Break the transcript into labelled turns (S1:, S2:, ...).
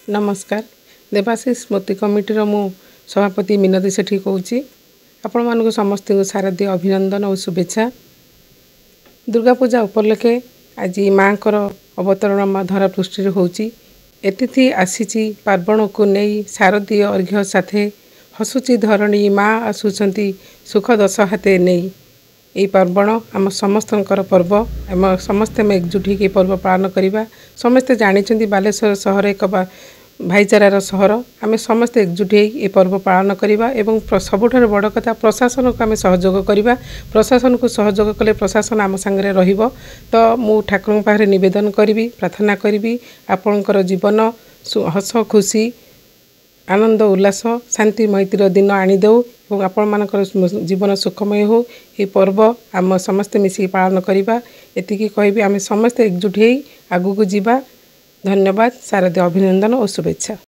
S1: नमस्कार देवाशीष स्मृति कमिटी मु सभापति मिनती सेठी कहूँ आपण मानक समस्त शारदीय अभिनंदन और शुभेच्छा। दुर्गा पूजा उपलक्षे आज माँ को अवतरण माँ धरा पृष्ठि होती एतिथि आसी पार्वण को नहीं शारदीय अर्घ्य साथे हसुची धरणी माँ आसुंच सुख दश हाथे नहीं यही पार्वण आम समस्त पर्व आम समस्ते एकजुट हो पर्व पालन करवा। समस्ते जानते बालेश्वर सहर एक भाईचारार सहर आम समस्ते एकजुट हो पर्व पालन करवा एवं सबुठ बड़ कथा प्रशासन को आम सहयोग करवा। प्रशासन को सहयोग कले प्रशासन आम सांगे रहिबो। तो मु ठाकुर पाखे निवेदन करी प्रार्थना करी आपणकर जीवन हस खुशी आनंद उल्लास शांति मैत्रीर दिन आनीदेऊ और आपण मानकर जीवन सुखमय हो। ये पर्व आम समस्ते मिसिक पालन करवा एतिकी कहबी आम समस्ते एकजुट हो आगू को जीवा। धन्यवाद। शारदीय अभिनंदन और शुभेच्छा।